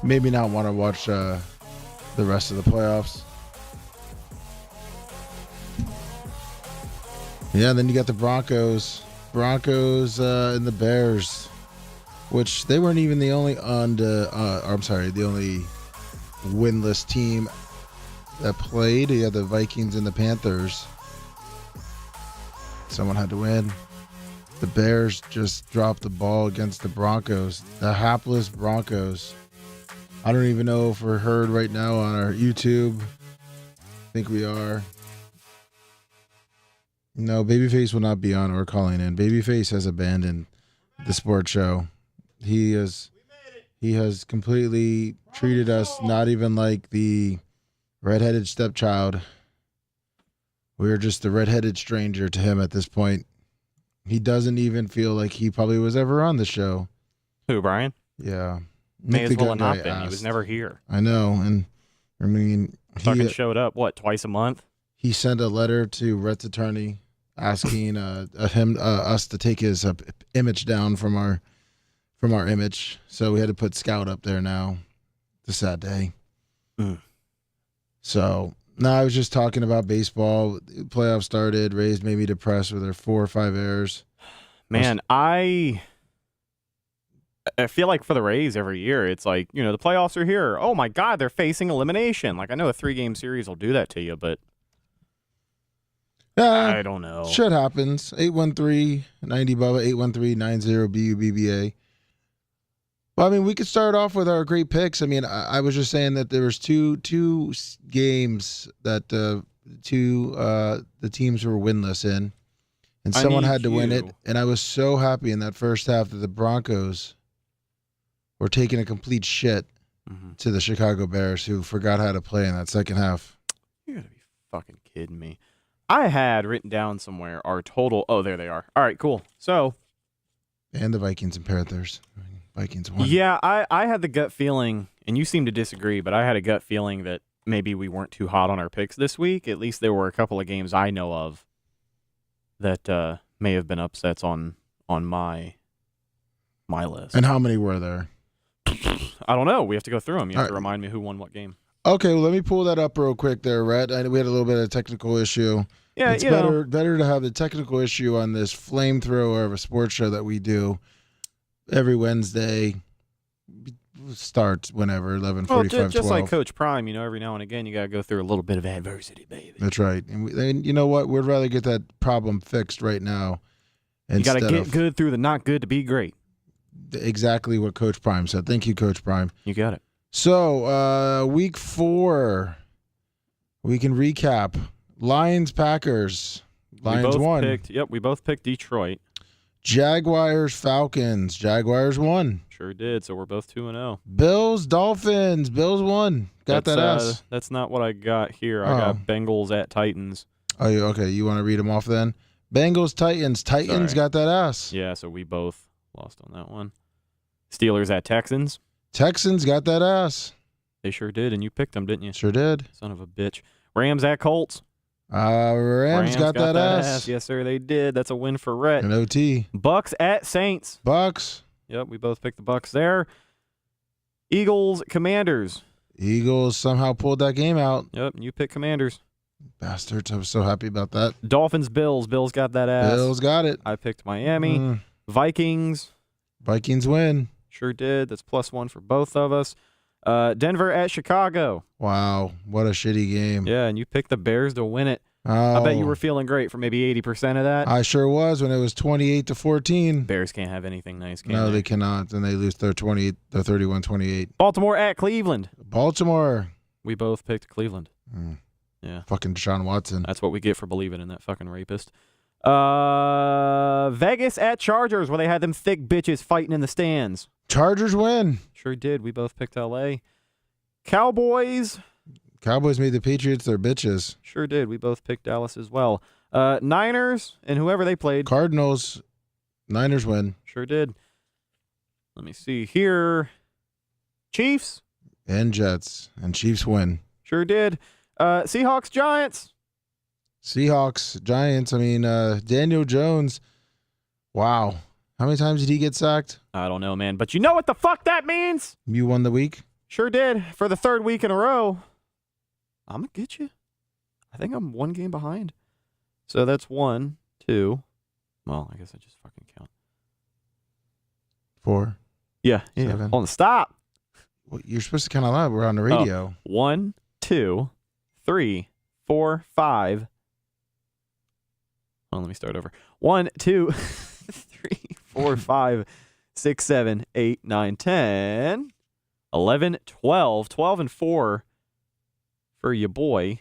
maybe not want to watch the rest of the playoffs. Yeah, then you got the Broncos and the Bears, which they weren't even the only the only winless team that played. You had the Vikings and the Panthers. Someone had to win. The Bears just dropped the ball against the Broncos, the hapless Broncos. I don't even know if we're heard right now on our YouTube. I think we are. No, Babyface will not be on or calling in. Babyface has abandoned the sports show. He has completely treated us not even like the redheaded stepchild. We're just a redheaded stranger to him at this point. He doesn't even feel like he probably was ever on the show. Who, Brian? Yeah. May as well have not been. He was never here. I know. And I mean, he showed up, what, twice a month? He sent a letter to Rhett's attorney asking us to take his image down from our image. So we had to put Scout up there now. It's a sad day. So, no, I was just talking about baseball. Playoffs started. Rays made me depressed with their 4 or 5 errors. Man, I feel like for the Rays every year, it's like, the playoffs are here. Oh, my God, they're facing elimination. Like, I know a 3-game series will do that to you, but I don't know. Shit happens. 813-90 Bubba, 813-90-BUBBA. Well, I mean, we could start off with our great picks. I mean, I was just saying that there was two games that the teams were winless in, and someone had to win it. And I was so happy in that first half that the Broncos were taking a complete shit to the Chicago Bears, who forgot how to play in that second half. You gotta be fucking kidding me. I had written down somewhere our total. Oh, there they are. All right, cool. So, and the Vikings and Panthers. Vikings won. Yeah, I had the gut feeling, and you seem to disagree, but I had a gut feeling that maybe we weren't too hot on our picks this week. At least there were a couple of games I know of that may have been upsets on my list. And how many were there? I don't know. We have to go through them. You have to remind me who won what game. Okay, well, let me pull that up real quick there, Rhett. We had a little bit of a technical issue. Yeah, it's better to have the technical issue on this flamethrower of a sports show that we do every Wednesday. Starts whenever 11:45. Well, just 12. like Coach Prime, every now and again you got to go through a little bit of adversity, baby. That's right. And you know what? We'd rather get that problem fixed right now. You got to get good through the not good to be great. Exactly what Coach Prime said. Thank you, Coach Prime. You got it. So, week 4, we can recap. Lions, Packers. Lions won. We both picked Detroit. Jaguars, Falcons. Jaguars won. Sure did. So we're both 2-0. Bills, Dolphins. Bills won. Got that ass. That's not what I got here. I got Bengals at Titans. Oh, okay. You want to read them off then? Bengals, Titans. Titans got that ass. Yeah, so we both lost on that one. Steelers at Texans. Texans got that ass. They sure did, and you picked them, didn't you? Sure did. Son of a bitch. Rams at Colts. Rams got that ass. Yes, sir, they did. That's a win for Rhett. An OT. Bucks at Saints. Bucks. Yep, we both picked the Bucks there. Eagles, Commanders. Eagles somehow pulled that game out. Yep, you picked Commanders. Bastards. I was so happy about that. Dolphins, Bills. Bills got that ass. Bills got it. I picked Miami. Vikings. Vikings win. Sure did. That's +1 for both of us. Denver at Chicago. Wow, what a shitty game. Yeah, and you picked the Bears to win it. Oh, I bet you were feeling great for maybe 80% of that. I sure was when it was 28-14. Bears can't have anything nice, can No, they cannot. And they lose their 31-28. Baltimore at Cleveland. Baltimore. We both picked Cleveland. Yeah. Fucking Deshaun Watson. That's what we get for believing in that fucking rapist. Vegas at Chargers, where they had them thick bitches fighting in the stands. Chargers win. Sure did. We both picked L.A. Cowboys. Cowboys made the Patriots their bitches. Sure did. We both picked Dallas as well. Niners and whoever they played. Cardinals. Niners win. Sure did. Let me see here. Chiefs. And Jets. And Chiefs win. Sure did. Seahawks, Giants. Seahawks, Giants. I mean, Daniel Jones. Wow. How many times did he get sacked? I don't know, man. But you know what the fuck that means? You won the week? Sure did. For the third week in a row. I'm going to get you. I think I'm one game behind. So that's 1, 2. Well, I guess I just fucking count. 4. Yeah. 7. Hold on. Stop. Well, you're supposed to count out loud. We're on the radio. 1, 2, 3, 4, 5. Hold on, let me start over. 1, 2, 3, 4, 5, 6, 7, 8, 9, 10, 11, 12. 12 and 4 for your boy.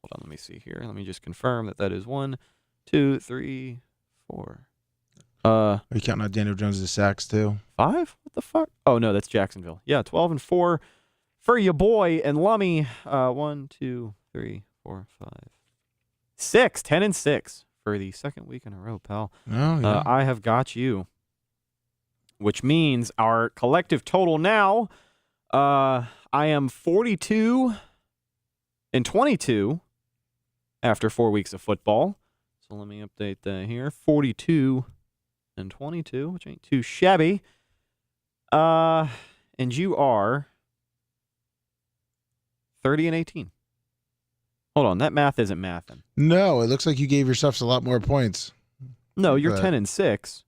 Hold on, let me see here. Let me just confirm that is 1, 2, 3, 4. Are you counting out Daniel Jones' sacks too? 5? What the fuck? Oh, no, that's Jacksonville. Yeah, 12 and 4 for your boy and Lummy. 1, 2, 3, 4, 5, 6. 10 and 6 for the second week in a row, pal. Oh, yeah. I have got you. Which means our collective total now, I am 42 and 22 after 4 weeks of football. So let me update that here. 42 and 22, which ain't too shabby. And you are 30 and 18. Hold on, that math isn't mathing. No, it looks like you gave yourselves a lot more points. No, you're 10 and 6.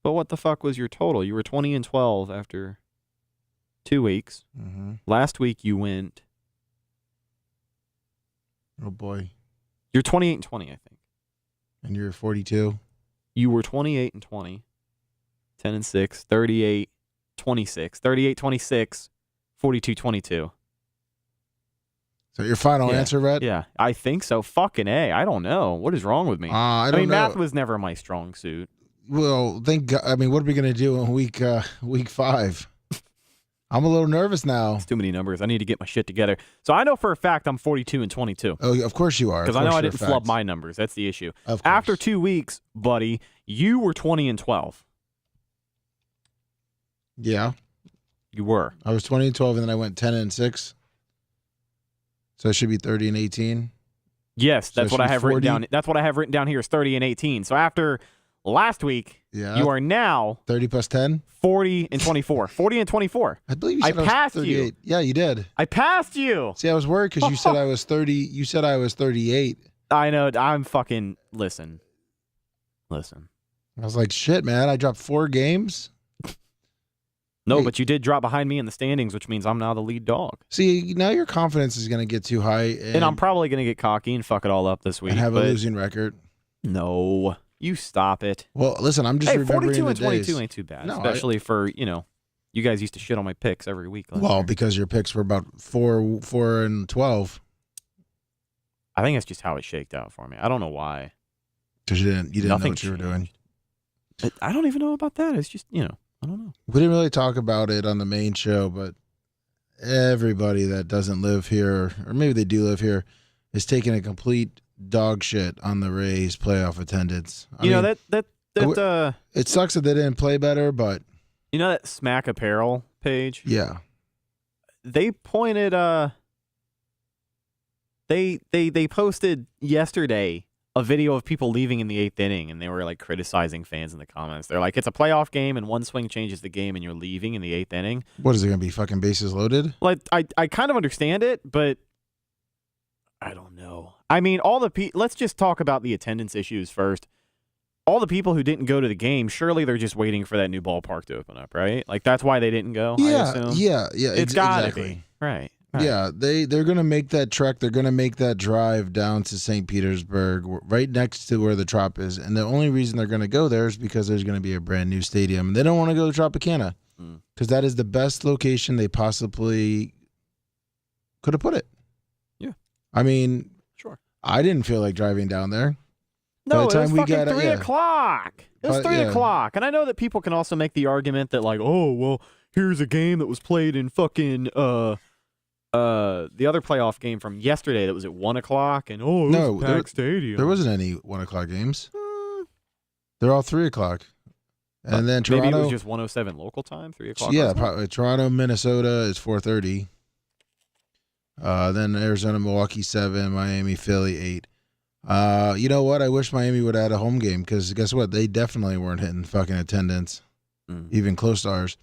But what the fuck was your total? You were 20 and 12 after 2 weeks. Mm-hmm. Last week you went. Oh, boy. You're 28 and 20, I think. And you're 42? You were 28 and 20. 10 and 6. 38, 26. 38, 26. 42, 22. So your final answer, Rhett? Yeah, I think so. Fucking A. I don't know. What is wrong with me? I don't know. Math was never my strong suit. Well, thank God. I mean, what are we going to do in week 5? I'm a little nervous now. It's too many numbers. I need to get my shit together. So I know for a fact I'm 42 and 22. Oh, of course you are. Because I know I didn't flub my numbers. That's the issue. Of course. After 2 weeks, buddy, you were 20 and 12. Yeah. You were. I was 20 and 12, and then I went 10 and 6. So it should be 30 and 18. Yes, that's So what I have 40? written down. That's what I have written down here is 30 and 18. So after last week, you are now 30 plus 10? 40 and 24. 40 and 24. I believe you said I passed was you. 38. Yeah, you did. I passed you. See, I was worried because you said I was 30. You said I was 38. I know. I'm fucking. Listen. I was like, shit, man. I dropped 4 games. No, but you did drop behind me in the standings, which means I'm now the lead dog. See, now your confidence is going to get too high. And I'm probably going to get cocky and fuck it all up this week. And have a losing record. No. You stop it. Well, listen, I'm just remembering 42 and the 22 days. ain't too bad, No, especially for, you guys used to shit on my picks every week. Well, because your picks were about 4 and 12. I think that's just how it shaked out for me. I don't know why. Because you didn't know Nothing what you were doing. I don't even know about that. It's just, I don't know. We didn't really talk about it on the main show, but everybody that doesn't live here, or maybe they do live here, is taking a complete dog shit on the Rays playoff attendance. I mean, it sucks that they didn't play better, but you know that Smack Apparel page? Yeah. They pointed they posted yesterday a video of people leaving in the 8th inning, and they were like criticizing fans in the comments. They're like, it's a playoff game and one swing changes the game and you're leaving in the 8th inning. What is it going to be, fucking bases loaded? Like I kind of understand it, but I don't know. I mean, let's just talk about the attendance issues first. All the people who didn't go to the game, surely they're just waiting for that new ballpark to open up, right? Like that's why they didn't go. I assume. Yeah. It's gotta be right. Yeah, they're going to make that trek. They're going to make that drive down to St. Petersburg, right next to where the Trop is. And the only reason they're going to go there is because there's going to be a brand new stadium. They don't want to go to Tropicana because that is the best location they possibly could have put it. Yeah. I mean, sure. I didn't feel like driving down there. No, it was fucking 3 o'clock. It was 3 o'clock. And I know that people can also make the argument that like, oh, well, here's a game that was played in fucking the other playoff game from yesterday that was at 1 o'clock, and it was a packed stadium. There wasn't any 1 o'clock games. They're all 3 o'clock. And then Toronto. Maybe it was just 1:07 local time, 3 o'clock. Yeah, probably. Toronto, Minnesota is 4:30. Then Arizona, Milwaukee 7, Miami, Philly 8. You know what? I wish Miami would add a home game because guess what? They definitely weren't hitting fucking attendance, even close to ours.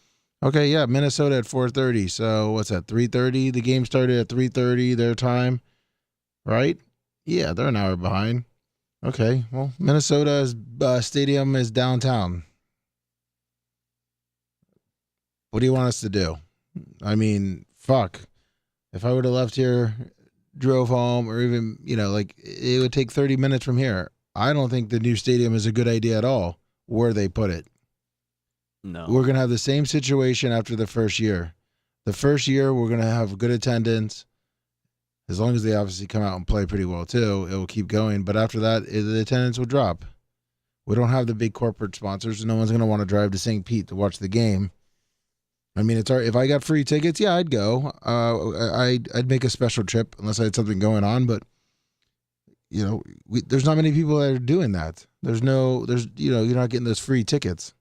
Okay, yeah, Minnesota at 4:30. So what's that? 3:30. The game started at 3:30 their time, right? Yeah, they're an hour behind. Okay, well, Minnesota's stadium is downtown. What do you want us to do? I mean, fuck. If I would have left here, drove home, or even, like it would take 30 minutes from here. I don't think the new stadium is a good idea at all, where they put it. No. We're going to have the same situation after the first year. The first year, we're going to have good attendance. As long as they obviously come out and play pretty well, too, it will keep going. But after that, the attendance will drop. We don't have the big corporate sponsors, and no one's going to want to drive to St. Pete to watch the game. I mean, if I got free tickets, yeah, I'd go. I'd make a special trip unless I had something going on. But there's not many people that are doing that. You're not getting those free tickets,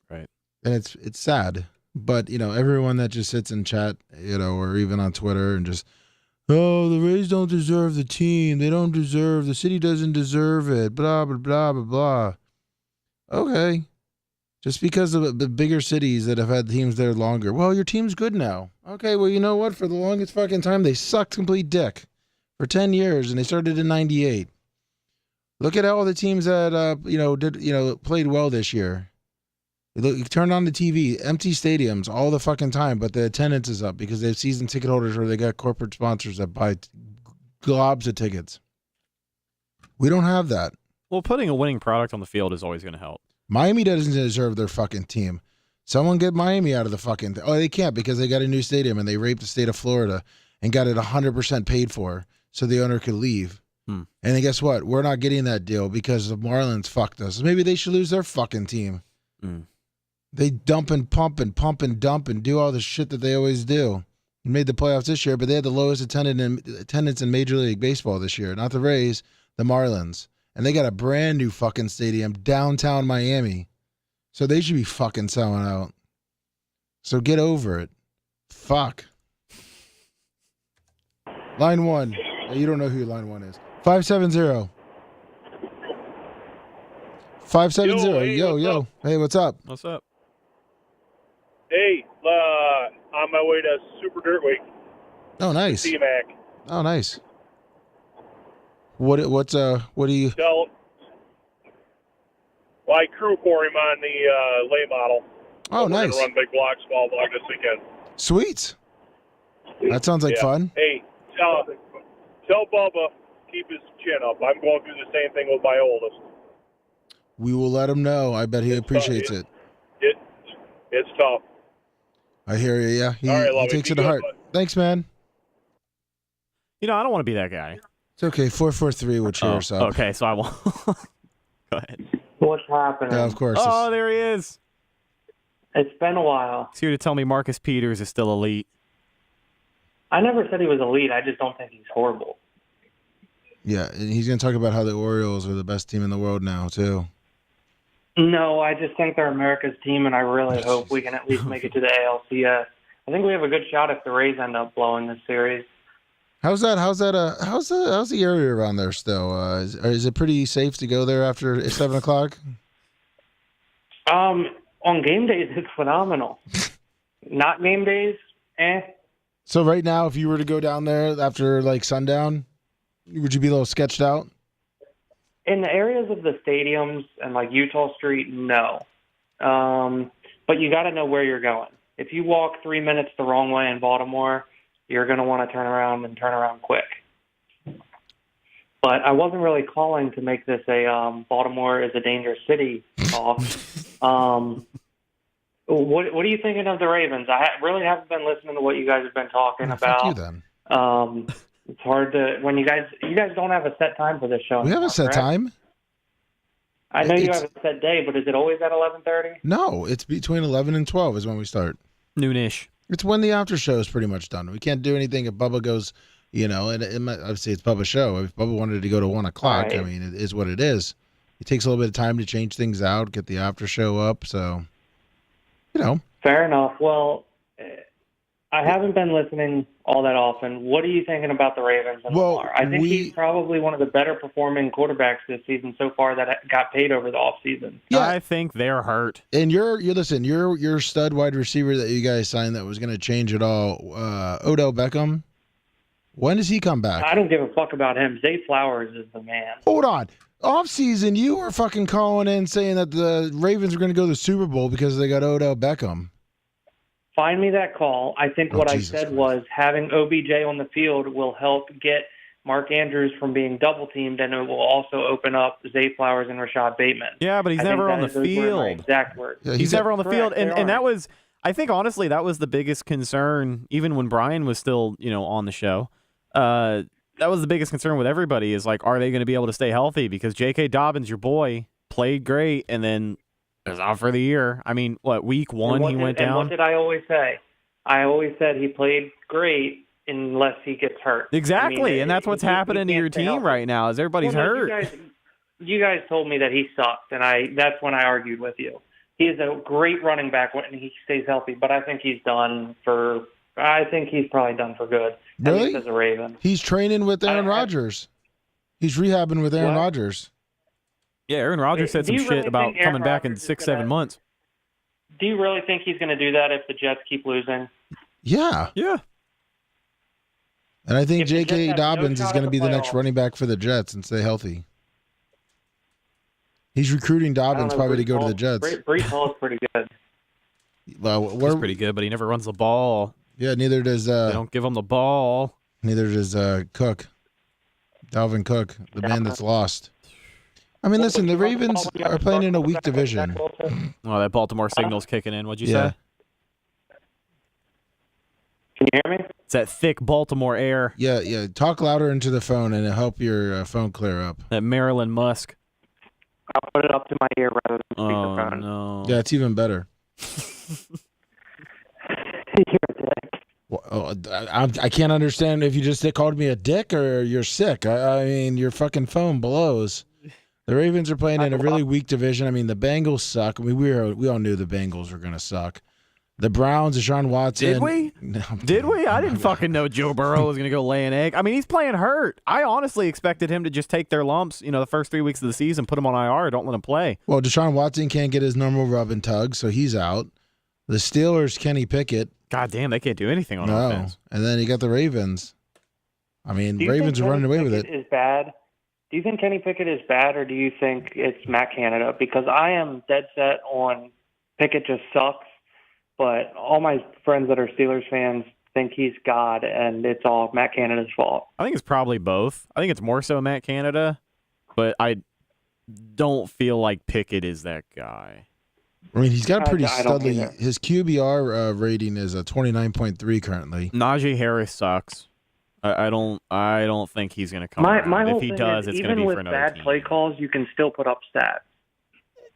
right? And it's sad. But everyone that just sits in chat, or even on Twitter and just, oh, the Rays don't deserve the team. They don't deserve. The city doesn't deserve it. Blah blah blah blah blah. Okay. Just because of the bigger cities that have had teams there longer. Well, your team's good now. Okay, well, you know what? For the longest fucking time, they sucked complete dick. For 10 years, and they started in 98. Look at all the teams that, played well this year. You turn on the TV, empty stadiums all the fucking time, but the attendance is up because they have season ticket holders or they got corporate sponsors that buy globs of tickets. We don't have that. Well, putting a winning product on the field is always going to help. Miami doesn't deserve their fucking team. Someone get Miami out of the fucking thing. Oh, they can't because they got a new stadium and they raped the state of Florida and got it 100% paid for so the owner could leave. And then guess what? We're not getting that deal because the Marlins fucked us. Maybe they should lose their fucking team. They dump and pump and dump and do all the shit that they always do. They made the playoffs this year, but they had the lowest attendance in Major League Baseball this year. Not the Rays, the Marlins. And they got a brand new fucking stadium downtown Miami. So they should be fucking selling out. So get over it. Fuck. Line 1. You don't know who line 1 is. 570. 570. Yo. Hey, what's up? What's up? Hey, on my way to Super Dirt Week. Oh, nice. C-Mac. Oh, nice. What do you? Well, I crew for him on the lay model. Oh, We're nice. gonna run big block, small block this weekend. Sweet. That sounds like fun. Hey, tell Bubba keep his chin up. I'm going through the same thing with my oldest. We will let him know. I bet he appreciates it. It's tough. I hear you. Yeah, he takes it to heart. Thanks, man. I don't want to be that guy. It's okay. 443 will cheer us up. Okay, so I won't. Go ahead. What's happening? Yeah, of course. Oh, there he is. It's been a while. He's here to tell me Marcus Peters is still elite. I never said he was elite. I just don't think he's horrible. Yeah, and he's going to talk about how the Orioles are the best team in the world now, too. No, I just think they're America's team, and I really hope we can at least make it to the ALCS. I think we have a good shot if the Rays end up blowing this series. How's the area around there still? Is it pretty safe to go there after 7 o'clock? On game days, it's phenomenal. Not game days, So right now, if you were to go down there after like sundown, would you be a little sketched out? In the areas of the stadiums and like Utah Street, no. But you got to know where you're going. If you walk 3 minutes the wrong way in Baltimore, you're going to want to turn around quick. But I wasn't really calling to make this a Baltimore is a dangerous city talk. What are you thinking of the Ravens? I really haven't been listening to what you guys have been talking about. Fuck you then. It's hard to when you guys don't have a set time for this show. We have a set time. I know you have a set day, but is it always at 11:30? No, it's between 11 and 12 is when we start. Noonish. It's when the after show is pretty much done. We can't do anything if Bubba goes, and obviously it's Bubba's show. If Bubba wanted to go to 1 o'clock, right. I mean, it is what it is. It takes a little bit of time to change things out, get the after show up. So, Fair enough. Well, I haven't been listening all that often. What are you thinking about the Ravens and Well, Lamar? I think he's probably one of the better performing quarterbacks this season so far that got paid over the offseason. Yeah. I think they're hurt. And your stud wide receiver that you guys signed that was going to change it all, Odell Beckham. When does he come back? I don't give a fuck about him. Zay Flowers is the man. Hold on. Offseason, you were fucking calling in saying that the Ravens are going to go to the Super Bowl because they got Odell Beckham. Find me that call. I think what Jesus I said Christ. was having OBJ on the field will help get Mark Andrews from being double teamed, and it will also open up Zay Flowers and Rashad Bateman. Yeah, but he's I never think on the those were my field. exact words. Yeah, He's never on the field, Correct, they and that are. was, I think, honestly, that was the biggest concern. Even when Brian was still, on the show, that was the biggest concern with everybody. Is like, are they going to be able to stay healthy? Because J.K. Dobbins, your boy, played great, and then is out for the year. I mean, week one he went down. And what did I always say? I always said he played great unless he gets hurt. Exactly, I mean, and that's what's he happening to can't your stay team healthy. right now. Is everybody's Well, no, hurt? You guys told me that he sucked, and that's when I argued with you. He is a great running back when he stays healthy, but I think he's probably done for good. At Really? least as a Raven. He's training with Aaron Rodgers. He's rehabbing with Aaron What? Rodgers. Yeah, Aaron Rodgers said Do some you shit really about think Aaron coming back in Rodgers is 6-7 gonna- months. Do you really think he's going to do that if the Jets keep losing? Yeah. Yeah. And I think If the Jets J.K. have no Dobbins is shot going to at be the the next playoffs. running back for the Jets and stay healthy. He's recruiting Dobbins probably to go to the Jets. Brees Hall is pretty good. Well, He's pretty good, but he never runs the ball. yeah, neither does They don't give him the ball. Cook. Dalvin Cook, the man that's lost. I mean, listen, the Ravens are playing in a weak division. Oh, that Baltimore signal's kicking in. What'd you Yeah. say? Can you hear me? It's that thick Baltimore air, Yeah. Talk louder into the phone and it'll help your phone clear up. that Maryland Musk. I'll put it up to my ear rather than Oh, speakerphone. no. Yeah, it's even better. You're a dick. Well, I can't understand if you just called me a dick or you're sick. I mean, your fucking phone blows. The Ravens are playing in a really weak division. I mean, the Bengals suck. I mean, we all knew the Bengals were going to suck. The Browns, Deshaun Watson. Did we? No, Did we? I didn't fucking know Joe Burrow was going to go lay an egg. I mean, he's playing hurt. I honestly expected him to just take their lumps, the first 3 weeks of the season, put him on IR, don't let him play. Well, Deshaun Watson can't get his normal rub and tug, so he's out. The Steelers, Kenny Pickett. God damn, they can't do anything on No. offense. And then you got the Ravens. I mean, Do you Ravens think are running Kenny away with Pickett it. Is bad? Do you think Kenny Pickett is bad, or do you think it's Matt Canada? Because I am dead set on Pickett just sucks, but all my friends that are Steelers fans think he's God, and it's all Matt Canada's fault. I think it's probably both. I think it's more so Matt Canada, but I don't feel like Pickett is that guy. I mean, he's got a pretty I don't studly. either. His QBR rating is a 29.3 currently. Najee Harris sucks. I don't think he's going to come My around. whole If he thing does, is, it's going to even be for with another bad team. play calls, you can still put up stats.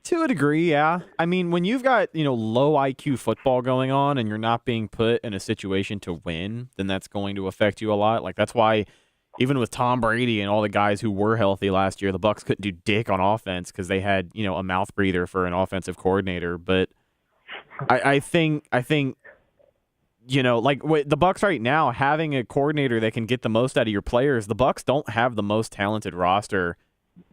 To a degree, yeah. I mean, when you've got, low IQ football going on and you're not being put in a situation to win, then that's going to affect you a lot. Like, that's why even with Tom Brady and all the guys who were healthy last year, the Bucs couldn't do dick on offense because they had, a mouth breather for an offensive coordinator. But I think the Bucs right now, having a coordinator that can get the most out of your players, the Bucs don't have the most talented roster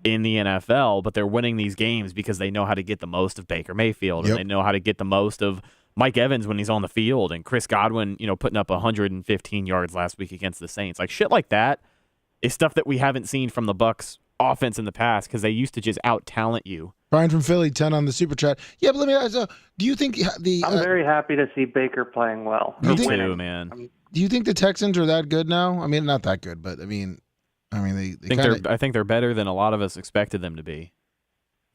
in the NFL, but they're winning these games because they know how to get the most of Baker Mayfield Yep. and they know how to get the most of Mike Evans when he's on the field and Chris Godwin, putting up 115 yards last week against the Saints. Like shit like that is stuff that we haven't seen from the Bucs offense in the past because they used to just out-talent you. Brian from Philly, 10 on the super chat. Yeah, but let me ask you, do you think the I'm very happy to see Baker playing well. You Me think- too, man. do you think the Texans are that good now? I mean, not that good, but I mean they I think they're better than a lot of us expected them to be.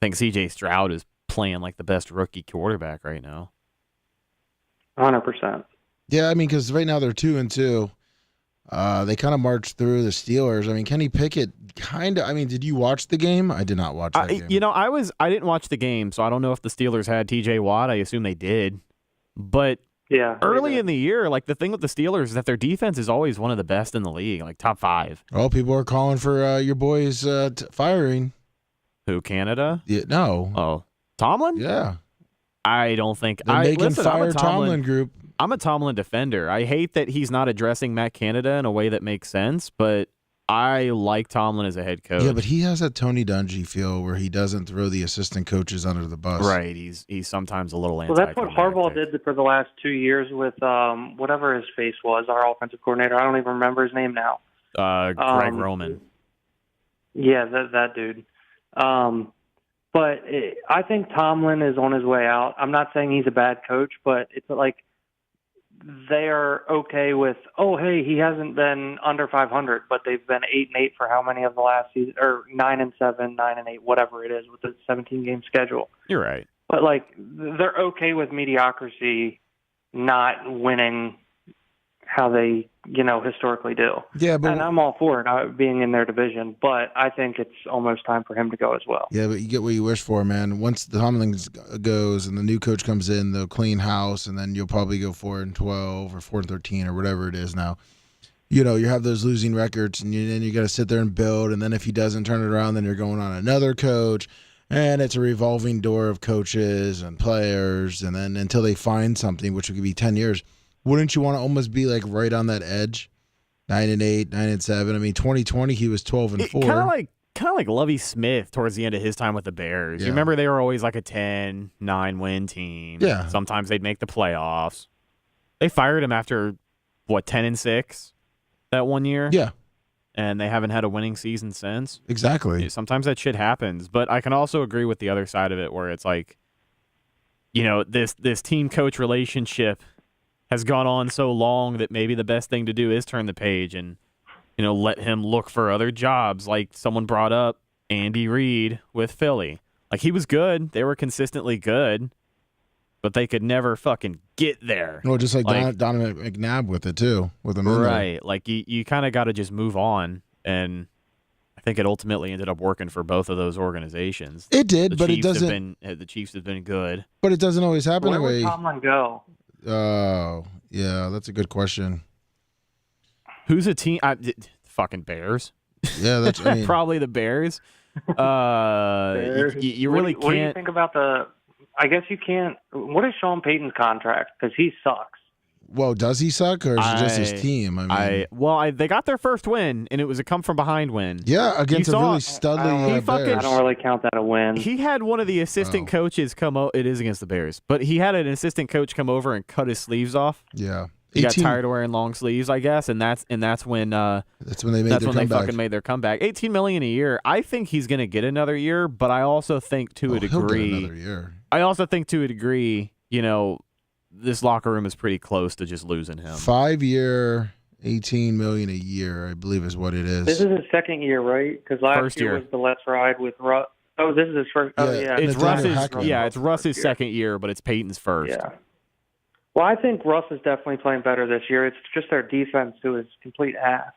I think C.J. Stroud is playing like the best rookie quarterback right now. 100%. Yeah, I mean, because right now they're 2-2. They kind of marched through the Steelers. I mean, Kenny Pickett kind of. I mean, did you watch the game? I did not watch that game. I didn't watch the game, so I don't know if the Steelers had T.J. Watt. I assume they did, but Yeah. early in the year, like the thing with the Steelers is that their defense is always one of the best in the league, like top 5. Well, people are calling for your boys firing. Who, Canada? Yeah, no. Oh, Tomlin? Yeah, I don't think they're making listen, I'm a fire Tomlin group. I'm a Tomlin defender. I hate that he's not addressing Matt Canada in a way that makes sense, but I like Tomlin as a head coach. Yeah, but he has that Tony Dungy feel where he doesn't throw the assistant coaches under the bus. Right. He's sometimes a little Well, that's what Harbaugh did for the last 2 years with whatever his face was, our offensive coordinator. I don't even remember his name now. Greg Roman. Yeah, that dude. But I think Tomlin is on his way out. I'm not saying he's a bad coach, but it's like they're okay with, oh, hey, he hasn't been under 500, but they've been 8-8 for how many of the last season, or 9-7, 9-8, whatever it is with the 17-game schedule. You're right. But like they're okay with mediocrity, not winning how they, historically do. Yeah, but and I'm all for it being in their division, but I think it's almost time for him to go as well. Yeah, but you get what you wish for, man. Once the Tomlin goes and the new coach comes in, they'll clean house, and then you'll probably go 4-12 or 4-13 or whatever it is now. You have those losing records, and then you got to sit there and build. And then if he doesn't turn it around, then you're going on another coach, and it's a revolving door of coaches and players. And then until they find something, which could be 10 years. Wouldn't you want to almost be like right on that edge, 9-8, 9-7? I mean, 2020 he was 12-4. Kind of like Lovie Smith towards the end of his time with the Bears. Yeah. You remember they were always like a 10-9 win team. Yeah. Sometimes they'd make the playoffs. They fired him after 10-6 that one year. Yeah, and they haven't had a winning season since. exactly. Sometimes that shit happens, but I can also agree with the other side of it, where it's like, this team coach relationship has gone on so long that maybe the best thing to do is turn the page and, let him look for other jobs. Like someone brought up Andy Reid with Philly. Like he was good. They were consistently good, but they could never fucking get there. Well, just like Donovan McNabb with it too, with him. Right. Like you kind of got to just move on. And I think it ultimately ended up working for both of those organizations. It did, but it doesn't. The Chiefs have been good. But it doesn't always happen Where that way. would Tomlin go? Oh, yeah, that's a good question. Who's a team? Fucking Bears. Yeah, that's I mean, probably the Bears. Bears. You really What do you can't. think about I guess you can't. What is Sean Payton's contract? Because he sucks. well, does he suck or is it just his team? I mean, They got their first win, and it was a come from behind win. yeah, against You a saw- really studly He fucking- Bears. I don't really count that a win. He had one of the assistant coaches come over. It is against the Bears, but he had an assistant coach come over and cut his sleeves off. Yeah, He got tired of wearing long sleeves, I guess, and that's when That's when they made that's their when they comeback. fucking made their comeback. $18 million a year. I think he's going to get another year, but I also think to a He'll get degree. another year. I also think to a degree, this locker room is pretty close to just losing him. 5-year, $18 million a year, I believe, is what it is. This is his second year, right? Because last First year year. was the Let's Ride with Russ. Oh, this is his first. Oh, Yeah, yeah. It's Nathaniel Russ's. Hackett. Yeah, it's Russ's second year, but it's Peyton's first. Yeah. Well, I think Russ is definitely playing better this year. It's just their defense who is complete ass.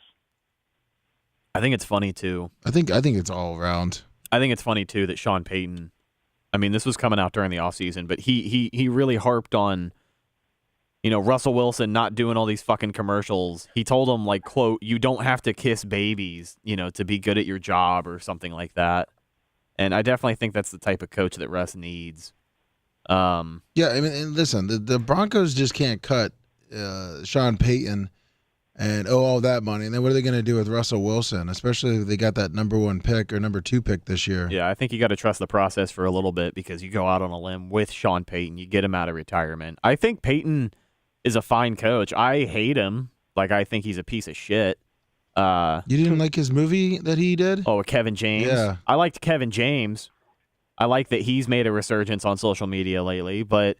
I think it's funny too. I think it's all around. I think it's funny too that Sean Payton. I mean, this was coming out during the offseason, but he really harped on, Russell Wilson not doing all these fucking commercials. He told him, like, quote, "You don't have to kiss babies, to be good at your job," or something like that. And I definitely think that's the type of coach that Russ needs. Yeah, I mean, and listen, the Broncos just can't cut Sean Payton and all that money. And then what are they going to do with Russell Wilson, especially if they got that number 1 pick or number 2 pick this year? Yeah, I think you got to trust the process for a little bit because you go out on a limb with Sean Payton. You get him out of retirement. I think Payton is a fine coach. I hate him. Like, I think he's a piece of shit. You didn't like his movie that he did? Oh, Kevin James? Yeah. I liked Kevin James. I like that he's made a resurgence on social media lately, but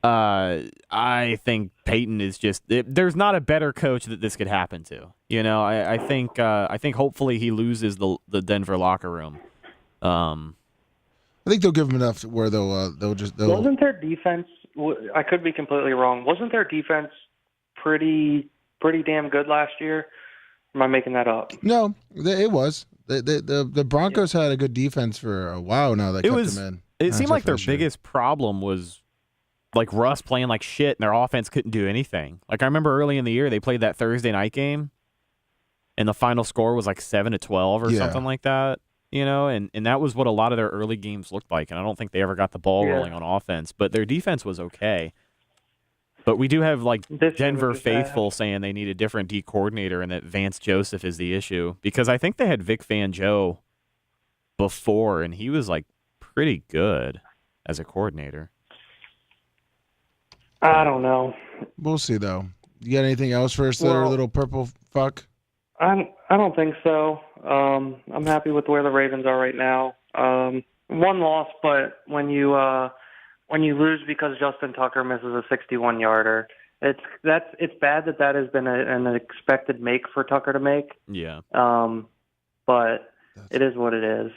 I think Peyton is just there's not a better coach that this could happen to. I think hopefully he loses the Denver locker room. I think they'll give him enough where they'll Wasn't their defense? I could be completely wrong. Wasn't their defense pretty damn good last year? Am I making that up? No, it was. The Broncos had a good defense for a while now. That kept them in. It seemed like their biggest problem was like Russ playing like shit, and their offense couldn't do anything. Like I remember early in the year, they played that Thursday night game, and the final score was like 7-12 or something like that. And that was what a lot of their early games looked like. And I don't think they ever got the ball rolling on offense, but their defense was okay. But we do have like This year Denver was just bad. faithful saying they need a different D coordinator and that Vance Joseph is the issue, because I think they had Vic Fangio before and he was like pretty good as a coordinator. I don't know. We'll see though. You got anything else for us, there, Well- little purple fuck? I don't think so. I'm happy with where the Ravens are right now. One loss, but when you lose because Justin Tucker misses a 61-yarder, it's bad that has been an expected make for Tucker to make. Yeah. But it is what it is.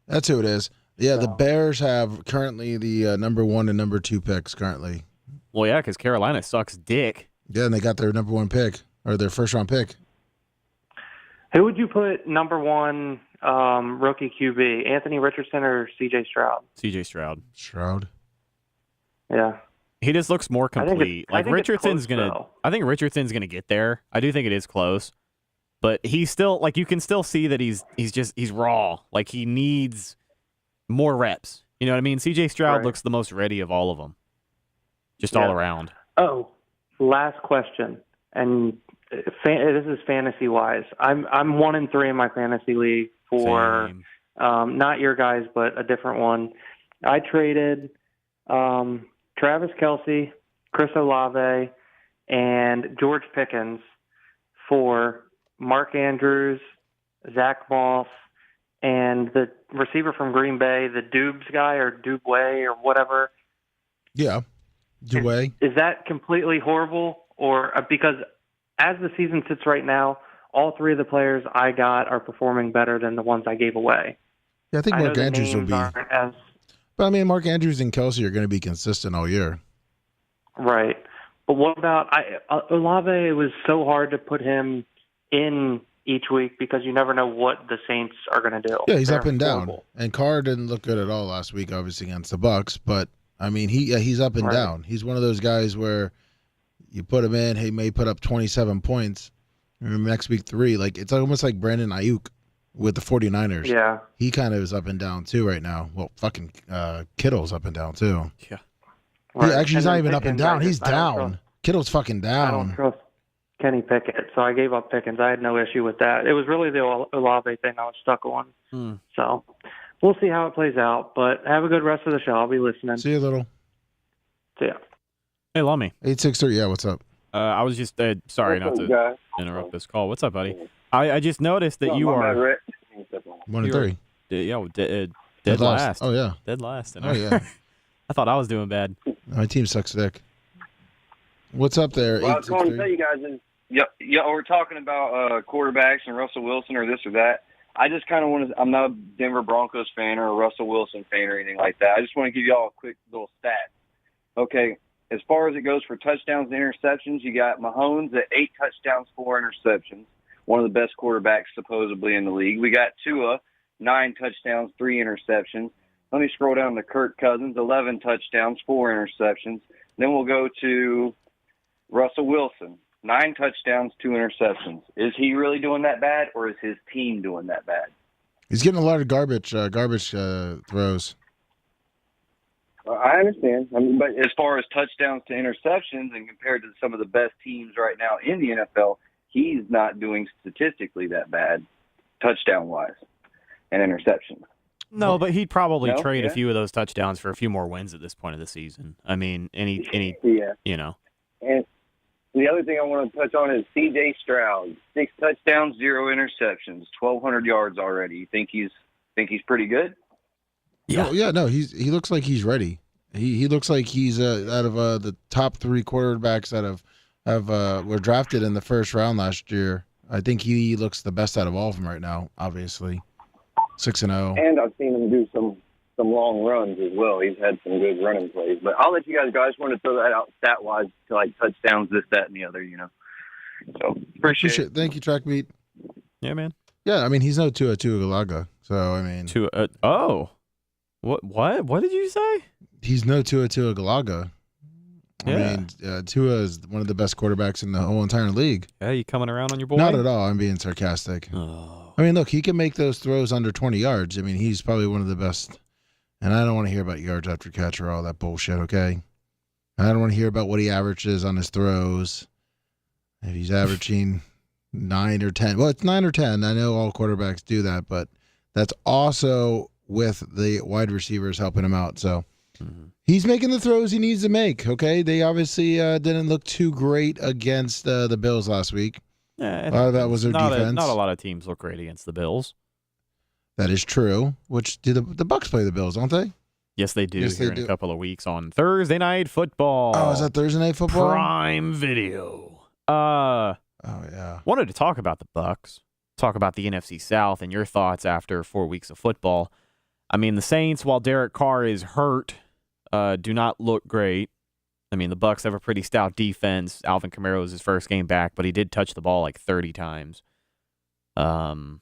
That's who it is. Yeah, the So. Bears have currently the number 1 and number 2 picks currently. Well, yeah, because Carolina sucks dick. Yeah, and they got their number 1 pick or their first round pick. Who would you put number 1 rookie QB? Anthony Richardson or C.J. Stroud? CJ Stroud. Shroud. Yeah. He just looks more I think complete. I think it's Richardson's close, gonna. though. I think Richardson's gonna get there. I do think it is close, but he's still like you can still see that he's raw. Like he needs more reps. You know what I mean? CJ Stroud Right. looks the most ready of all of them, just Yeah. all around. Oh, last question, and this is fantasy wise. I'm 1-3 in my fantasy league for Same. not your guys, but a different one. I traded Travis Kelce, Chris Olave, and George Pickens for Mark Andrews, Zach Moss, and the receiver from Green Bay, the Dubes guy or Dubway or whatever. Yeah. Dewey. Is that completely horrible? Or because as the season sits right now, all 3 of the players I got are performing better than the ones I gave away. Yeah, I think I know Mark the Andrews will names be. aren't as But I mean, Mark Andrews and Kelsey are going to be consistent all year. right. But what about Olave? It was so hard to put him in each week because you never know what the Saints are going to do. Yeah, he's They're up and down. horrible. And Carr didn't look good at all last week, obviously against the Bucks. But I mean, he's up and Right. down. He's one of those guys where you put him in, he may put up 27 points. And next week 3, like it's almost like Brandon Ayuk with the 49ers. Yeah. He kind of is up and down too right now. Well, fucking Kittle's up and down too. Yeah. Right. Yeah, actually, he's And not then even up and Pickens, down. I He's just- I don't down. trust- Kittle's fucking I don't down. trust Kenny Pickett, so I gave up Pickens. I had no issue with that. It was really the Olave thing I was stuck on. Hmm. So we'll see how it plays out. But have a good rest of the show. I'll be listening. See you, little. See ya. Hey, Lummy. 863. Yeah, what's up? I was just sorry not to Guys. interrupt this call. What's up, buddy? I just noticed that Oh, you my are bad, Rhett. 1 and You're- 3. Dead last. Oh yeah. Dead last. Oh yeah. I thought I was doing bad. My team sucks dick. What's up there? Well, I was going to 863? tell you guys is, yeah, we're talking about quarterbacks and Russell Wilson or this or that. I just kind of want to. I'm not a Denver Broncos fan or a Russell Wilson fan or anything like that. I just want to give you all a quick little stat. Okay, as far as it goes for touchdowns and interceptions, you got Mahomes at 8 touchdowns, 4 interceptions. One of the best quarterbacks supposedly in the league. We got Tua, 9 touchdowns, 3 interceptions. Let me scroll down to Kirk Cousins, 11 touchdowns, 4 interceptions. Then we'll go to Russell Wilson, 9 touchdowns, 2 interceptions. Is he really doing that bad, or is his team doing that bad? He's getting a lot of garbage throws. I understand. I mean, but as far as touchdowns to interceptions and compared to some of the best teams right now in the NFL, he's not doing statistically that bad, touchdown-wise and interceptions. No, but he'd probably No? trade a Yeah. few of those touchdowns for a few more wins at this point of the season. I mean, any Yeah. you know. And the other thing I want to touch on is C.J. Stroud, 6 touchdowns, 0 interceptions, 1,200 yards already. You think he's pretty good? Yeah. No, he looks like he's ready. He looks like he's out of the top 3 quarterbacks that were drafted in the first round last year. I think he looks the best out of all of them right now. Obviously, 6-0. And I've seen him do some long runs as well. He's had some good running plays. But I'll let you guys go. I just want to throw that out stat-wise to like touchdowns, this, that, and the other, you know. So appreciate it. Thank you, track meet. Yeah, man. Yeah, I mean he's no Tua Tagovailoa. So I mean What did you say? he's no Tua Tagovailoa. Yeah. I mean Tua is one of the best quarterbacks in the whole entire league. Yeah, you coming around on your boy? Not at all. I'm being sarcastic. Oh. I mean, look, he can make those throws under 20 yards. I mean, he's probably one of the best. And I don't want to hear about yards after catch or all that bullshit, okay? I don't want to hear about what he averages on his throws. If he's averaging 9 or 10. Well, it's 9 or 10. I know all quarterbacks do that, but that's also with the wide receivers helping him out. So he's making the throws he needs to make, okay? They obviously didn't look too great against the Bills last week. Yeah, A lot of that was their defense. Not a lot of teams look great against the Bills. That is true. Which do the Bucks play the Bills, don't they? Yes, they do. Yes, they here in do. a couple of weeks on Thursday Night Football. Oh, is that Thursday Night Football? Prime Video. Oh, yeah. Wanted to talk about the Bucks, talk about the NFC South and your thoughts after 4 weeks of football. I mean, the Saints, while Derek Carr is hurt, do not look great. I mean, the Bucks have a pretty stout defense. Alvin Kamara was his first game back, but he did touch the ball like 30 times. The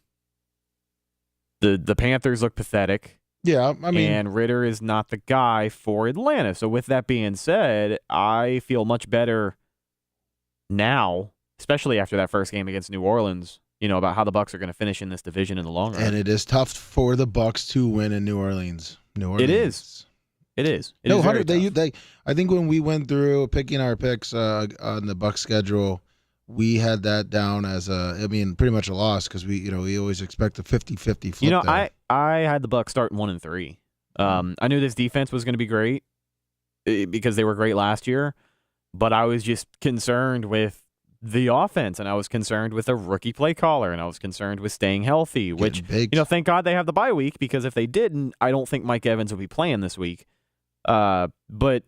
Panthers look pathetic. Yeah, I mean, and Ritter is not the guy for Atlanta. So with that being said, I feel much better now, especially after that first game against New Orleans, about how the Bucks are going to finish in this division in the long run. and it is tough for the Bucks to win in New Orleans. It is. It is. It is very tough. I think when we went through picking our picks on the Bucks schedule, we had that down as pretty much a loss because we always expect a 50-50 flip there. I had the Bucks starting 1-3. I knew this defense was going to be great because they were great last year, but I was just concerned with the offense, and I was concerned with a rookie play caller, and I was concerned with staying healthy, which, thank God they have the bye week, because if they didn't, I don't think Mike Evans would be playing this week. But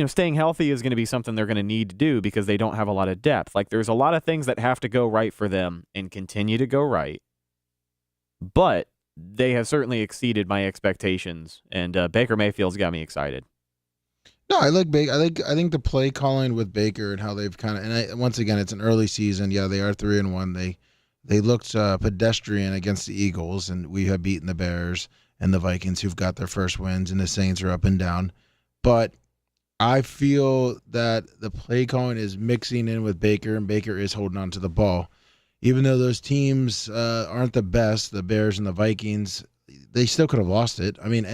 staying healthy is going to be something they're going to need to do because they don't have a lot of depth. Like, there's a lot of things that have to go right for them and continue to go right. But they have certainly exceeded my expectations, and Baker Mayfield's got me excited. No, I like Baker. I think the play calling with Baker and how they've once again, it's an early season. Yeah, they are 3-1. They looked pedestrian against the Eagles, and we have beaten the Bears and the Vikings, who've got their first wins, and the Saints are up and down. But I feel that the play calling is mixing in with Baker, and Baker is holding on to the ball. Even though those teams aren't the best, the Bears and the Vikings, they still could have lost it. I mean,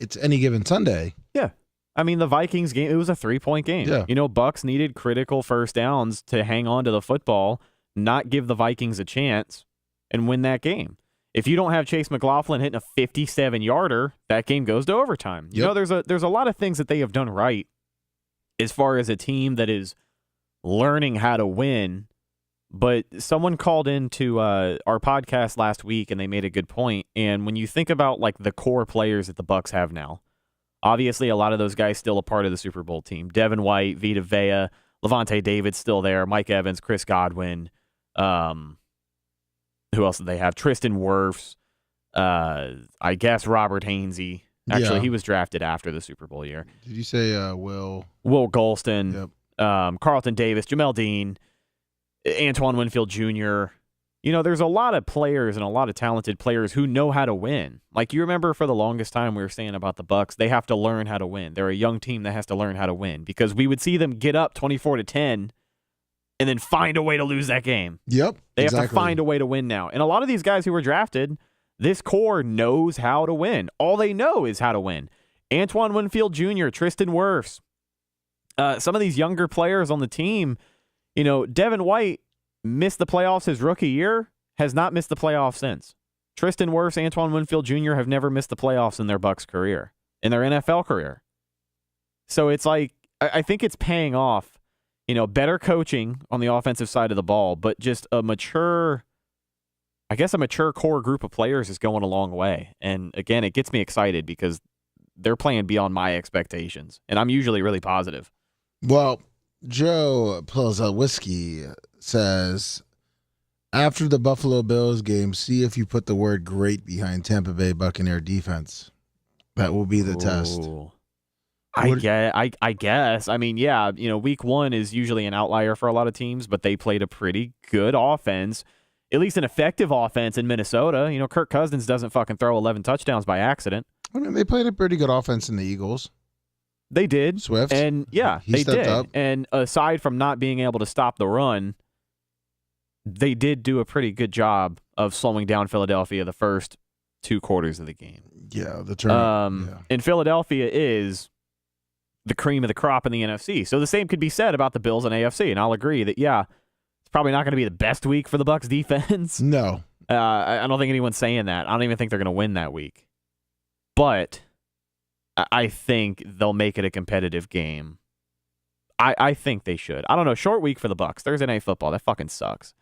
it's any given Sunday. Yeah. I mean, the Vikings game, it was a 3-point game. Yeah. Bucks needed critical first downs to hang on to the football, not give the Vikings a chance, and win that game. If you don't have Chase McLaughlin hitting a 57-yarder, that game goes to overtime. Yep. There's a lot of things that they have done right as far as a team that is learning how to win. But someone called into our podcast last week, and they made a good point. And when you think about like the core players that the Bucks have now, obviously a lot of those guys still a part of the Super Bowl team. Devin White, Vita Vea, Levante David's still there, Mike Evans, Chris Godwin. Who else did they have? Tristan Wirfs. I guess Robert Hainsey. Actually, he was drafted after the Super Bowl year. Did you say Will Golston, Yep. Carlton Davis, Jamel Dean, Antoine Winfield Jr. There's a lot of players and a lot of talented players who know how to win. Like, you remember for the longest time we were saying about the Bucks, they have to learn how to win. They're a young team that has to learn how to win because we would see them get up 24-10 and then find a way to lose that game. Yep. They have to find a way to win now. And a lot of these guys who were drafted, this core knows how to win. All they know is how to win. Antoine Winfield Jr., Tristan Wirfs, some of these younger players on the team, Devin White missed the playoffs his rookie year, has not missed the playoffs since. Tristan Wirfs, Antoine Winfield Jr. have never missed the playoffs in their Bucks career, in their NFL career. So it's like, I think it's paying off. Better coaching on the offensive side of the ball, but just a mature core group of players is going a long way. And again, it gets me excited because they're playing beyond my expectations. And I'm usually really positive. Well, Joe Plazalwski says, after the Buffalo Bills game, see if you put the word great behind Tampa Bay Buccaneer defense. That will be the test. I guess. I mean, yeah, week one is usually an outlier for a lot of teams, but they played a pretty good offense, at least an effective offense in Minnesota. Kirk Cousins doesn't fucking throw 11 touchdowns by accident. I mean, they played a pretty good offense in the Eagles. They did. Swift. And yeah, he they stepped did. up. And aside from not being able to stop the run, they did do a pretty good job of slowing down Philadelphia the first 2 quarters of the game. Yeah, the turn. And Philadelphia is the cream of the crop in the NFC. So the same could be said about the Bills and AFC, and I'll agree that, yeah, it's probably not going to be the best week for the Bucs defense. No. I don't think anyone's saying that. I don't even think they're going to win that week. But I think they'll make it a competitive game. I think they should. I don't know. Short week for the Bucs. Thursday Night Football. That fucking sucks.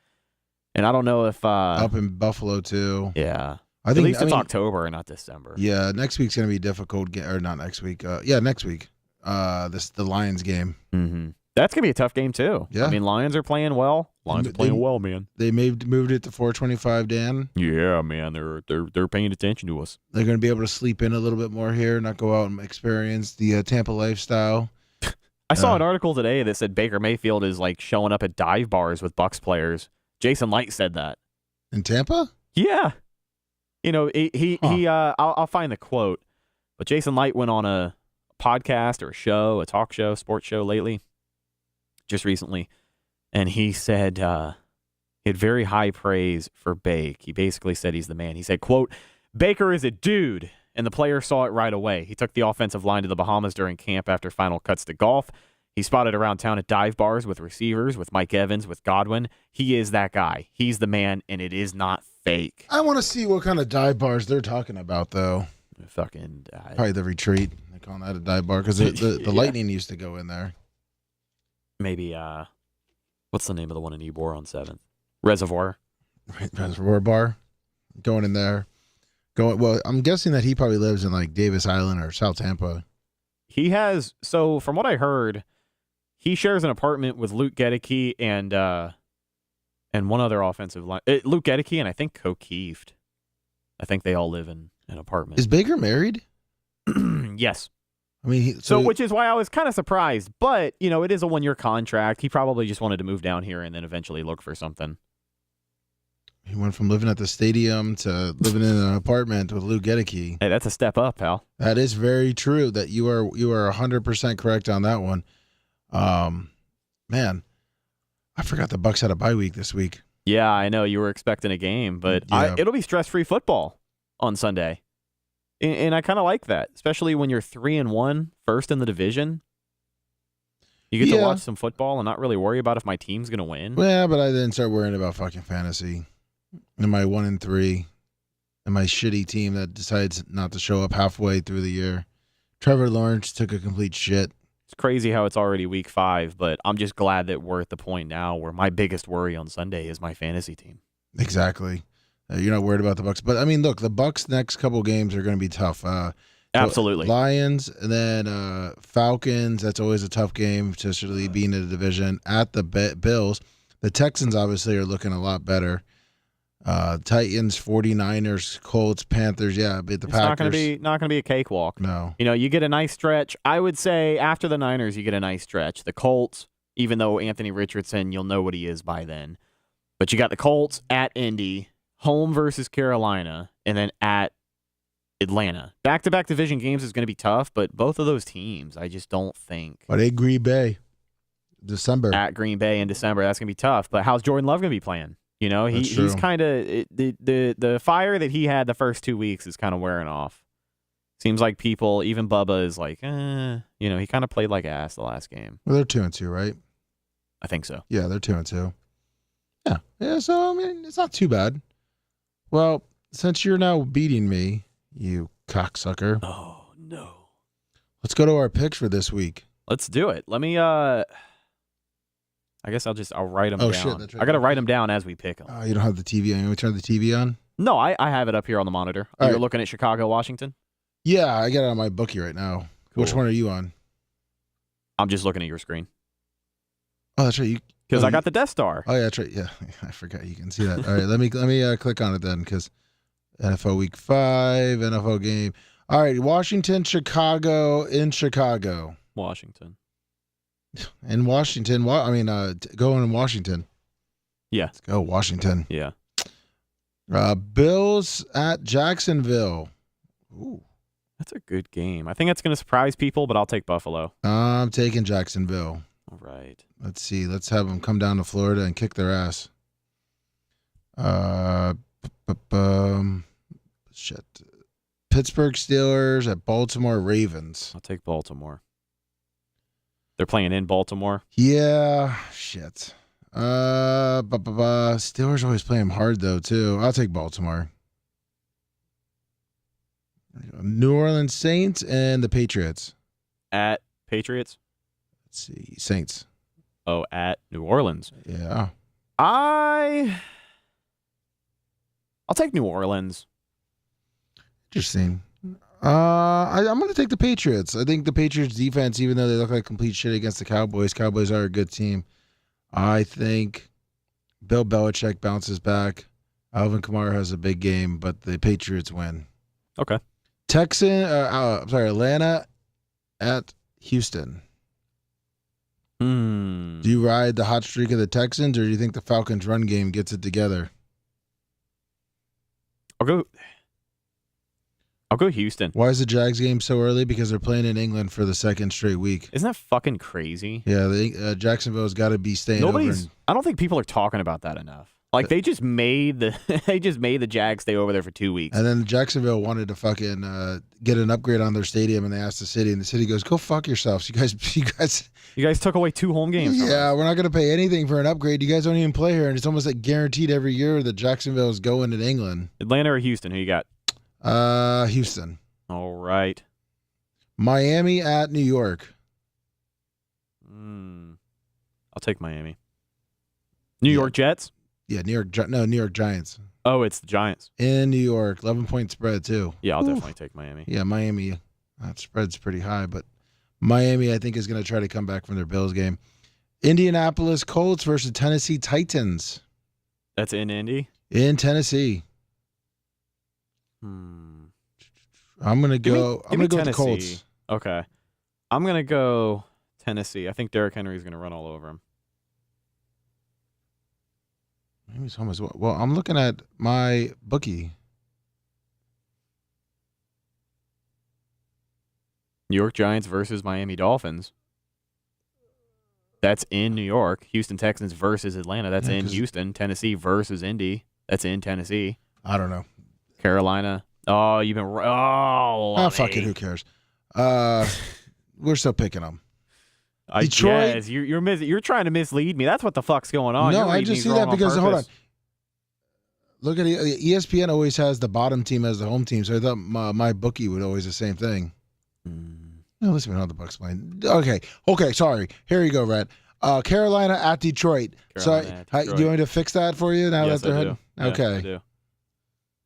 And I don't know if up in Buffalo too. Yeah. At least it's October and not December. Yeah, next week's gonna be difficult. Or not next week. Next week. The Lions game. Mm-hmm. That's gonna be a tough game too. Yeah. I mean, Lions are playing well. Lions are playing well, man. They moved it to 425. Dan. Yeah, man. They're paying attention to us. They're gonna be able to sleep in a little bit more here, not go out and experience the Tampa lifestyle. I saw an article today that said Baker Mayfield is like showing up at dive bars with Bucs players. Jason Light said that. In Tampa? Yeah. You know, I'll find the quote, but Jason Light went on a podcast or a show, a talk show, sports show lately, just recently, and he said he had very high praise for Bake. He basically said he's the man. He said, quote, Baker is a dude, and the player saw it right away. He took the offensive line to the Bahamas during camp after final cuts to golf. He spotted around town at dive bars with receivers, with Mike Evans, with Godwin. He is that guy. He's the man, and it is not fake. I want to see what kind of dive bars they're talking about, though. Fucking probably the Retreat. They call that a dive bar because the Yeah. Lightning used to go in there. Maybe what's the name of the one in Ybor on 7th? Reservoir. Right, Reservoir Bar. Going in there. Well, I'm guessing that he probably lives in like Davis Island or South Tampa. He has, so from what I heard, he shares an apartment with Luke Gedeke and one other offensive line. Luke Gedeke and I think O'Keefe. I think they all live in an apartment. Is Baker married? Yes. I mean, which is why I was kind of surprised. But, you know, it is a 1-year contract. He probably just wanted to move down here and then eventually look for something. He went from living at the stadium to living in an apartment with Luke Gedeke. Hey, that's a step up, pal. That is very true. That you are 100% correct on that one. Man, I forgot the Bucs had a bye week this week. Yeah, I know you were expecting a game, but Yeah. it'll be stress-free football on Sunday. And I kind of like that, especially when you're 3-1, first in the division. You get to watch some football and not really worry about if my team's going to win. Yeah, but I didn't start worrying about fucking fantasy. And my 1-3 and my shitty team that decides not to show up halfway through the year. Trevor Lawrence took a complete shit. It's crazy how it's already week 5, but I'm just glad that we're at the point now where my biggest worry on Sunday is my fantasy team. Exactly. You're not worried about the Bucs, but I mean, look, the Bucs' next couple games are going to be tough. Absolutely. Lions and then Falcons. That's always a tough game, especially being in the division. At the Bills, the Texans obviously are looking a lot better. Titans, 49ers, Colts, Panthers. Yeah, but the Packers. It's not gonna be a cakewalk. No. You know, you get a nice stretch. I would say after the Niners, you get a nice stretch. The Colts, even though Anthony Richardson, you'll know what he is by then. But you got the Colts at Indy, home versus Carolina, and then at Atlanta. Back-to-back division games is going to be tough, but both of those teams, I just don't think. But at Green Bay, December. At Green Bay in December, that's going to be tough. But how's Jordan Love going to be playing? You know, he's kind of the fire that he had the first 2 weeks is kind of wearing off. Seems like people, even Bubba, is like, you know, he kind of played like ass the last game. Well, they're 2-2, right? I think so. Yeah, they're 2-2. Yeah. So I mean, it's not too bad. Well, since you're now beating me, you cocksucker. Oh no. Let's go to our picks for this week. Let's do it. Let me. I guess I'll write them down. Shit, that's right. I got to write them down as we pick them. You don't have the TV on. You want to turn the TV on? No, I have it up here on the monitor. All You're right. looking at Chicago, Washington? Yeah, I got it on my bookie right now. Cool. Which one are you on? I'm just looking at your screen. Oh, that's right. Because I got the Death Star. Oh, yeah, that's right. Yeah, I forgot you can see that. All right, let me click on it then, because NFL Week 5, NFL game. All right, Washington, Chicago, in Chicago. Washington. In Washington. Going in Washington. Yeah. Let's go, Washington. Yeah. Bills at Jacksonville. Ooh. That's a good game. I think that's going to surprise people, but I'll take Buffalo. I'm taking Jacksonville. All right. Let's see. Let's have them come down to Florida and kick their ass. Shit. Pittsburgh Steelers at Baltimore Ravens. I'll take Baltimore. They're playing in Baltimore. Yeah, shit. Steelers always play them hard though too. I'll take Baltimore. New Orleans Saints and the Patriots. At Patriots? Let's see. Saints. Oh, at New Orleans. Yeah. I'll take New Orleans. Interesting. I'm going to take the Patriots. I think the Patriots defense, even though they look like complete shit against the Cowboys are a good team. I think Bill Belichick bounces back. Alvin Kamara has a big game, but the Patriots win. Okay. Atlanta at Houston. Do you ride the hot streak of the Texans, or do you think the Falcons' run game gets it together? I'll go Houston. Why is the Jags game so early? Because they're playing in England for the second straight week. Isn't that fucking crazy? Yeah, Jacksonville's got to be staying over. I don't think people are talking about that enough. Like they just made the Jags stay over there for 2 weeks. And then Jacksonville wanted to fucking get an upgrade on their stadium, and they asked the city, and the city goes, "Go fuck yourselves, you guys took away 2 home games. Yeah, we're not going to pay anything for an upgrade. You guys don't even play here, and it's almost like guaranteed every year that Jacksonville is going in England." Atlanta or Houston? Who you got? Houston. All right. Miami at New York. I'll take Miami. New York Jets? Yeah, New York Giants. Oh, it's the Giants. In New York, 11-point spread too. Yeah, I'll definitely take Miami. Yeah, Miami. That spread's pretty high, but Miami, I think, is going to try to come back from their Bills game. Indianapolis Colts versus Tennessee Titans. That's in Indy? In Tennessee. I'm going to go with the Colts. Okay. I'm going to go Tennessee. I think Derrick Henry is going to run all over him. Maybe it's almost well. I'm looking at my bookie. New York Giants versus Miami Dolphins. That's in New York. Houston Texans versus Atlanta. That's in Houston. Tennessee versus Indy. That's in Tennessee. I don't know. Carolina. Oh, you've been fuck it. Who cares? We're still picking them. Detroit. Guess. You're trying to mislead me. That's what the fuck's going on. No, I just see that because hold on. Look at ESPN always has the bottom team as the home team, so I thought my bookie would always the same thing. No, listen to how the Bucks playing. Okay, sorry. Here you go, Rhett. Carolina at Detroit. Do you want me to fix that for you now yes, that they're I do. Okay. Yes, I do.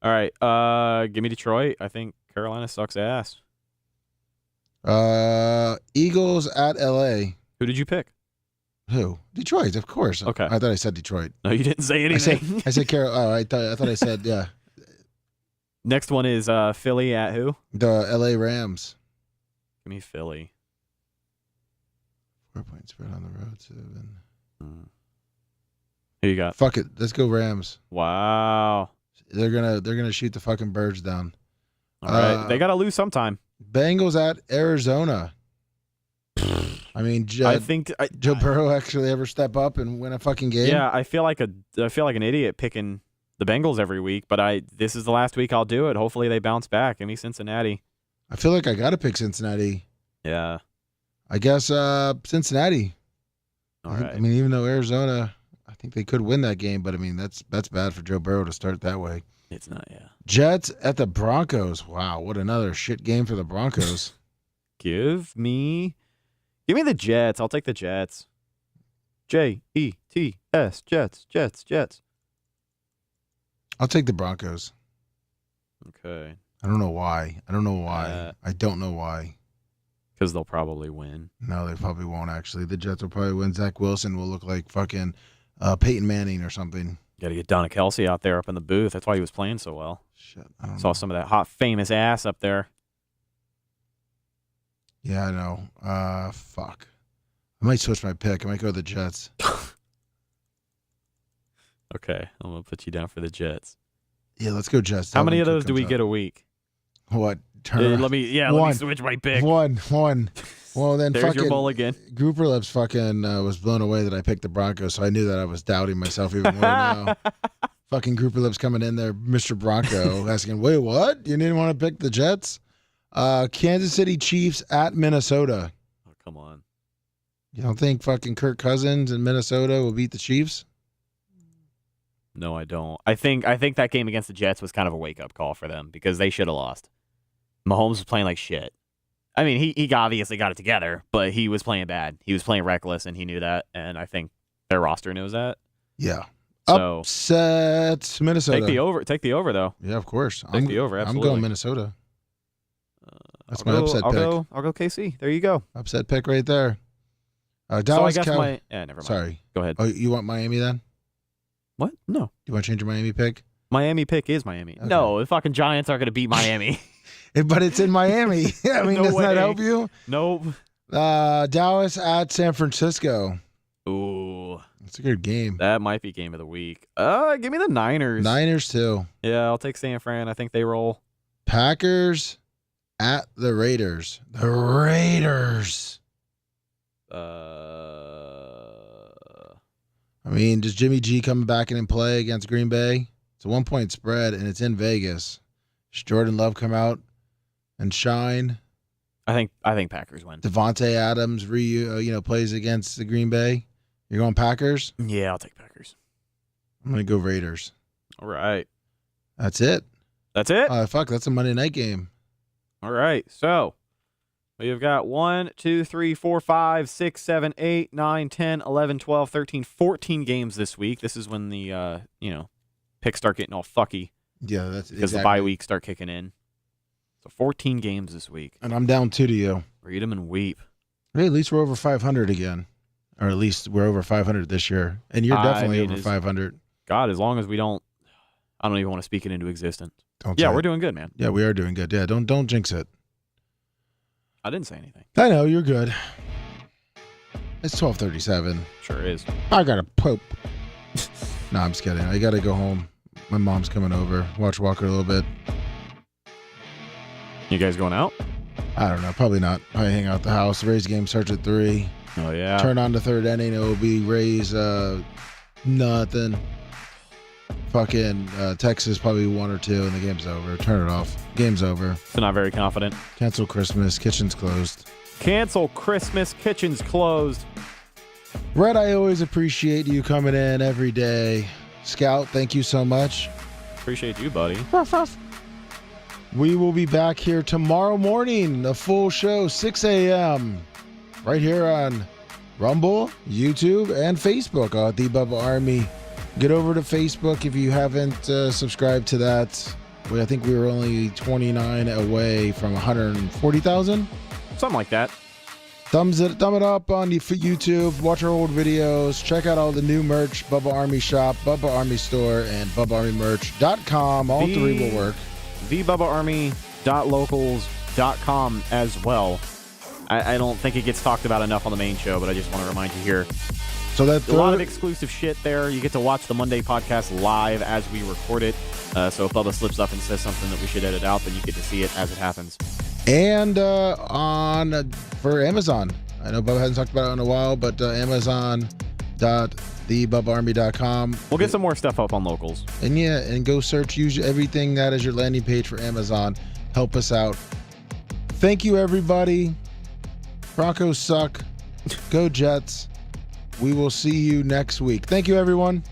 All right. Give me Detroit. I think Carolina sucks ass. Eagles at LA. Who did you pick? Who? Detroit, of course. Okay. I thought I said Detroit. No, you didn't say anything. I said Carol. Oh, I thought I said yeah. Next one is Philly at who? The LA Rams. Give me Philly. 4-point spread on the road. 7. Who you got? Fuck it. Let's go Rams. Wow. They're gonna shoot the fucking birds down. All right. They gotta lose sometime. Bengals at Arizona. I mean, I think Joe Burrow actually ever step up and win a fucking game? Yeah, I feel like an idiot picking the Bengals every week, but this is the last week I'll do it. Hopefully they bounce back. Give me Cincinnati. I feel like I got to pick Cincinnati. Yeah. I guess Cincinnati. All right. I mean, even though Arizona, I think they could win that game, but I mean, that's bad for Joe Burrow to start that way. It's not, yeah. Jets at the Broncos. Wow, what another shit game for the Broncos. Give me the Jets. I'll take the Jets. Jets. Jets. I'll take the Broncos. Okay. I don't know why. I don't know why. Because they'll probably win. No, they probably won't, actually. The Jets will probably win. Zach Wilson will look like fucking Peyton Manning or something. Got to get Donna Kelsey out there up in the booth. That's why he was playing so well. Shit. I don't Saw know. some of that hot, famous ass up there. Yeah, I know. Fuck. I might switch my pick. I might go with the Jets. Okay. I'm going to put you down for the Jets. Yeah, let's go Jets. How many of those do we get a week? What? Let me switch my pick. One. Well, then there's fucking your mulligan. Grouper Lips fucking was blown away that I picked the Broncos, so I knew that I was doubting myself even more now. Fucking Grouper Lips coming in there, Mr. Bronco, asking, wait, what? You didn't want to pick the Jets? Kansas City Chiefs at Minnesota. Oh, come on. You don't think fucking Kirk Cousins in Minnesota will beat the Chiefs? No, I don't. I think that game against the Jets was kind of a wake-up call for them because they should have lost. Mahomes was playing like shit. I mean, he obviously got it together, but he was playing bad. He was playing reckless, and he knew that, and I think their roster knows that. Yeah. So upset Minnesota. Take the over, though. Yeah, of course. Take the over, absolutely. I'm going Minnesota. That's my upset pick. I'll go KC. There you go. Upset pick right there. Dallas so I guess never mind. Sorry. Go ahead. Oh, you want Miami then? What? No. You want to change your Miami pick? Miami pick is Miami. Okay. No, the fucking Giants aren't going to beat Miami. But it's in Miami. I mean, No doesn't that way. help you? Nope. Dallas at San Francisco. Ooh. It's a good game. That might be game of the week. Give me the Niners. Niners too. Yeah, I'll take San Fran. I think they roll. Packers at the Raiders. The Raiders. I mean, does Jimmy G come back in and play against Green Bay? It's a 1-point spread, and it's in Vegas. Does Jordan Love come out and shine? I think Packers win. Devontae Adams plays against the Green Bay. You're going Packers? Yeah, I'll take Packers. I'm going to go Raiders. All right. That's it. That's it? That's a Monday night game. All right. So we've got 1, 2, 3, 4, 5, 6, 7, 8, 9, 10, 11, 12, 13, 14 games this week. This is when the picks start getting all fucky. Yeah, that's because the bye weeks start kicking in. So 14 games this week. And I'm down 2 to you. Read them and weep. Hey, at least we're over 500 again. Or at least we're over 500 this year. And you're definitely over 500. God, as long as we don't, I don't even want to speak it into existence. Don't we're doing good, man. Yeah, we are doing good. Yeah, don't jinx it. I didn't say anything. I know, you're good. It's 12:37. Sure is. I got to poop. No, I'm just kidding. I got to go home. My mom's coming over. Watch Walker a little bit. You guys going out? I don't know. Probably not. Probably hang out at the house. The Rays game starts at 3. Oh, yeah. Turn on the third inning. It will be Rays nothing. Fucking Texas probably 1 or 2 and the game's over. Turn it off. Game's over. So not very confident. Cancel Christmas. Kitchen's closed. Cancel Christmas. Kitchen's closed. Rhett, I always appreciate you coming in every day. Scout, thank you so much. Appreciate you, buddy. We will be back here tomorrow morning, a full show, 6 a.m., right here on Rumble, YouTube, and Facebook at The Bubba Army. Get over to Facebook if you haven't subscribed to that. I think we were only 29 away from 140,000. Something like that. Thumb it up on YouTube. Watch our old videos. Check out all the new merch. Bubba Army Shop, Bubba Army Store, and BubbaArmyMerch.com. All 3 will work. TheBubbaArmy.locals.com as well. I don't think it gets talked about enough on the main show, but I just want to remind you here. So that's a lot of exclusive shit there. You get to watch the Monday podcast live as we record it. So if Bubba slips up and says something that we should edit out, then you get to see it as it happens. And for Amazon. I know Bubba hasn't talked about it in a while, but Amazon.thebubbaarmy.com. We'll get some more stuff up on locals. And go search, use everything that is your landing page for Amazon. Help us out. Thank you, everybody. Broncos suck. Go Jets. We will see you next week. Thank you, everyone.